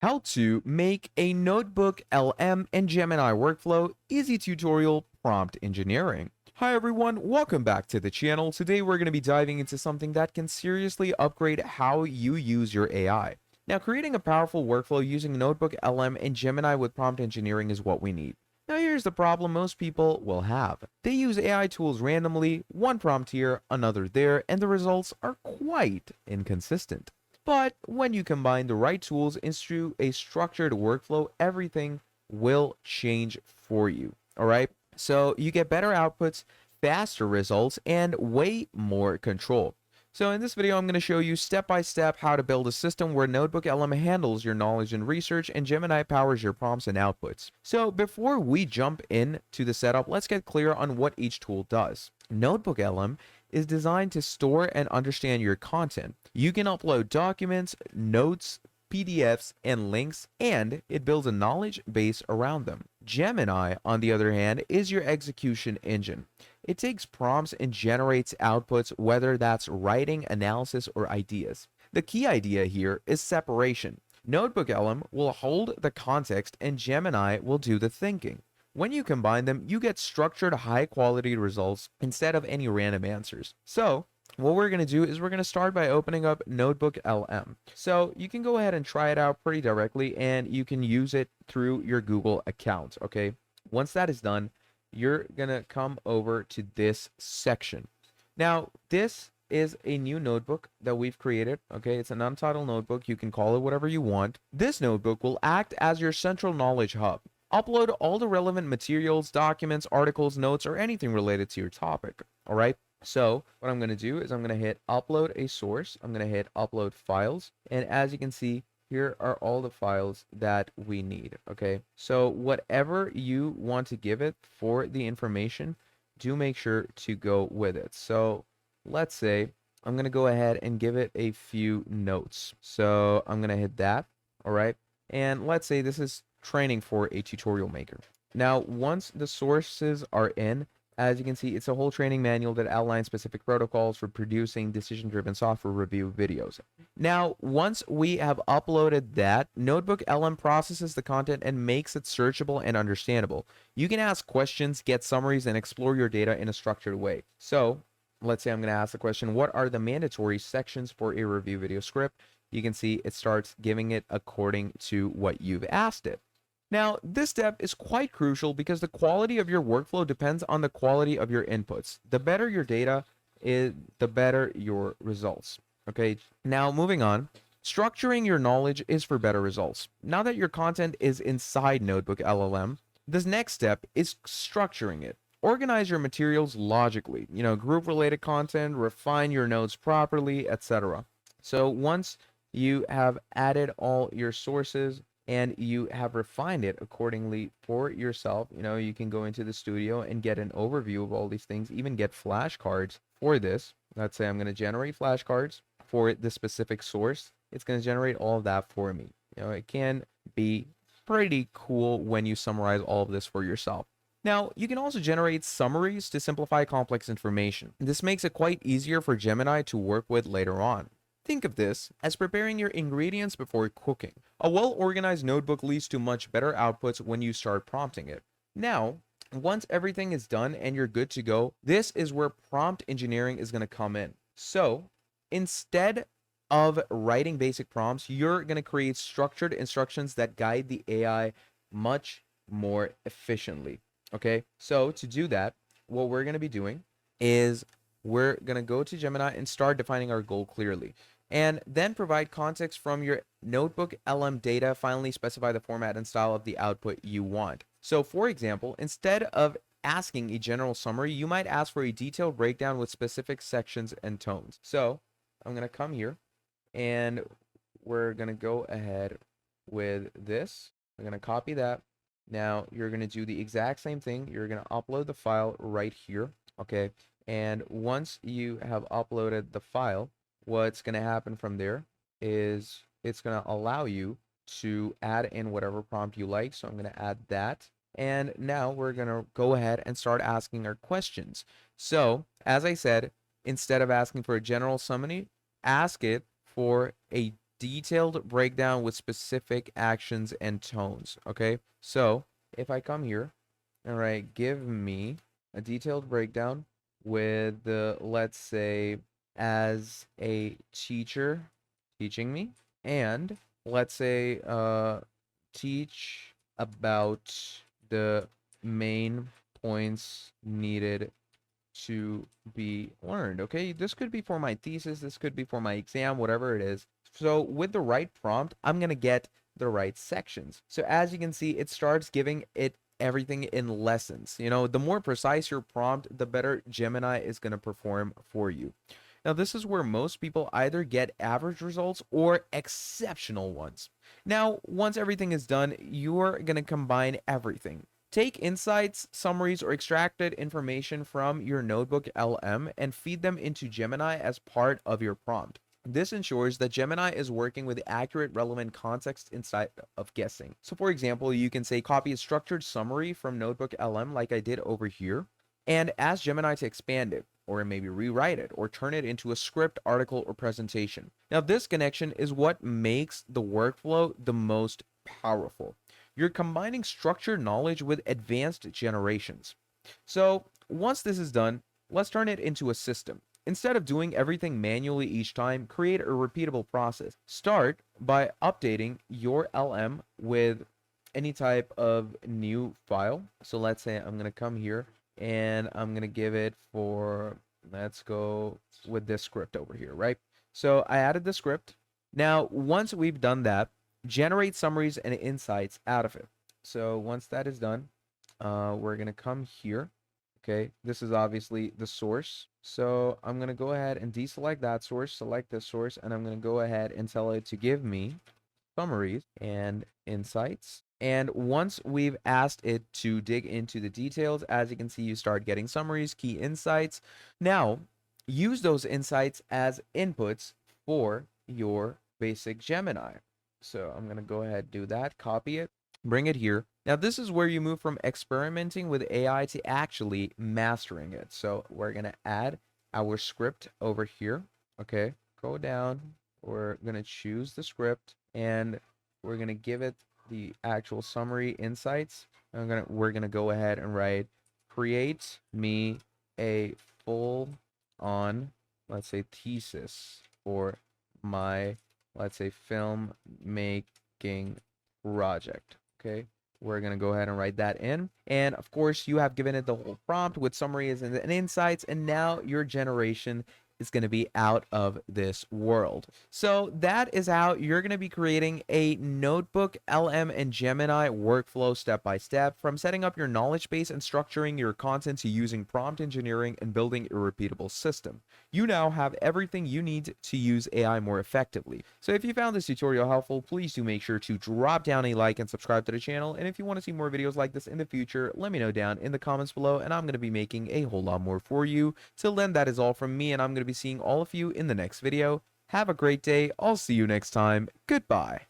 How to make a Notebook LM and Gemini workflow easy tutorial prompt engineering. Hi everyone, welcome back to the channel. Today we're going to be diving into something that can seriously upgrade how you use your AI. Now, creating a powerful workflow using Notebook LM and Gemini with prompt engineering is what we need. Now, here's the problem most people will have. They use AI tools randomly, one prompt here, another there, and the results are quite inconsistent. But when you combine the right tools into a structured workflow, everything will change for you. All right. So you get better outputs, faster results, and way more control. So in this video, I'm going to show you step by step how to build a system where NotebookLM handles your knowledge and research and Gemini powers your prompts and outputs. So before we jump into the setup, let's get clear on what each tool does. NotebookLM is designed to store and understand your content. You can upload documents, notes, PDFs, and links, and it builds a knowledge base around them. Gemini, on the other hand, is your execution engine. It takes prompts and generates outputs, whether that's writing, analysis, or ideas. The key idea here is separation. NotebookLM will hold the context and Gemini will do the thinking. When you combine them, you get structured, high-quality results instead of any random answers. So, what we're going to do is we're going to start by opening up NotebookLM. So, you can go ahead and try it out pretty directly, and you can use it through your Google account, okay? Once that is done, you're going to come over to this section. Now, this is a new notebook that we've created, okay? It's an untitled notebook. You can call it whatever you want. This notebook will act as your central knowledge hub. Upload all the relevant materials, documents, articles, notes, or anything related to your topic, all right? So what I'm going to do is I'm going to hit upload a source. I'm going to hit upload files. And as you can see, here are all the files that we need, okay? So whatever you want to give it for the information, do make sure to go with it. So let's say I'm going to go ahead and give it a few notes. So I'm going to hit that, all right? And let's say this is training for a tutorial maker. Now, once the sources are in, as you can see, it's a whole training manual that outlines specific protocols for producing decision-driven software review videos. Now, once we have uploaded that, NotebookLM processes the content and makes it searchable and understandable. You can ask questions, get summaries, and explore your data in a structured way. So, let's say I'm going to ask the question, what are the mandatory sections for a review video script? You can see it starts giving it according to what you've asked it. Now, this step is quite crucial because the quality of your workflow depends on the quality of your inputs. The better your data is, the better your results. Okay, now moving on. Structuring your knowledge is for better results. Now that your content is inside NotebookLM, this next step is structuring it. Organize your materials logically, group related content, refine your notes properly, etc. So once you have added all your sources, and you have refined it accordingly for yourself, you can go into the studio and get an overview of all these things, even get flashcards for this. Let's say I'm going to generate flashcards for the specific source. It's going to generate all of that for me. It can be pretty cool when you summarize all of this for yourself. Now, you can also generate summaries to simplify complex information. This makes it quite easier for Gemini to work with later on. Think of this as preparing your ingredients before cooking. A well-organized notebook leads to much better outputs when you start prompting it. Now, once everything is done and you're good to go, this is where prompt engineering is going to come in. So, instead of writing basic prompts, you're going to create structured instructions that guide the AI much more efficiently. Okay, so to do that, what we're going to be doing is we're going to go to Gemini and start defining our goal clearly. And then provide context from your NotebookLM data. Finally, specify the format and style of the output you want. So, for example, instead of asking a general summary, you might ask for a detailed breakdown with specific sections and tones. So, I'm going to come here and we're going to go ahead with this. I'm going to copy that. Now, you're going to do the exact same thing. You're going to upload the file right here. Okay. And once you have uploaded the file, what's going to happen from there is it's going to allow you to add in whatever prompt you like. So I'm going to add that. And now we're going to go ahead and start asking our questions. So as I said, instead of asking for a general summary, ask it for a detailed breakdown with specific actions and tones. Okay, so if I come here, all right, give me a detailed breakdown with the, let's say, as a teacher teaching me, and let's say teach about the main points needed to be learned. Okay, this could be for my thesis, this could be for my exam, whatever it is. So with the right prompt, I'm going to get the right sections. So as you can see, it starts giving it everything in lessons. You know, the more precise your prompt, the better Gemini is going to perform for you. Now, this is where most people either get average results or exceptional ones. Now, once everything is done, you're going to combine everything. Take insights, summaries, or extracted information from your Notebook LM and feed them into Gemini as part of your prompt. This ensures that Gemini is working with accurate, relevant context instead of guessing. So for example, you can say copy a structured summary from Notebook LM like I did over here, and ask Gemini to expand it, or maybe rewrite it, or turn it into a script, article, or presentation. Now, this connection is what makes the workflow the most powerful. You're combining structured knowledge with advanced generations. So once this is done, let's turn it into a system. Instead of doing everything manually each time, create a repeatable process. Start by updating your LM with any type of new file. So let's say I'm going to come here and I'm going to give it for, let's go with this script over here, right? So I added the script. Now, once we've done that, generate summaries and insights out of it. So once that is done, we're going to come here. Okay, this is obviously the source. So I'm going to go ahead and deselect that source, select this source, and I'm going to go ahead and tell it to give me summaries and insights. And once we've asked it to dig into the details, as you can see, you start getting summaries, key insights. Now, use those insights as inputs for your basic Gemini. So I'm going to go ahead and do that, copy it, bring it here. Now, this is where you move from experimenting with AI to actually mastering it. So we're going to add our script over here. Okay, go down. We're going to choose the script and we're going to give it the actual summary insights. We're going to go ahead and write, create me a full on, let's say, thesis for my, let's say, film making project. Okay, we're going to go ahead and write that in. And of course, you have given it the whole prompt with summaries and insights, and now your generation is going to be out of this world. So that is how you're going to be creating a Notebook LM and Gemini workflow step by step, from setting up your knowledge base and structuring your content to using prompt engineering and building a repeatable system. You now have everything you need to use AI more effectively. So if you found this tutorial helpful, please do make sure to drop down a like and subscribe to the channel. And if you want to see more videos like this in the future, let me know down in the comments below, and I'm going to be making a whole lot more for you. Till then, that is all from me, and I'm going to be seeing all of you in the next video. Have a great day. I'll see you next time. Goodbye.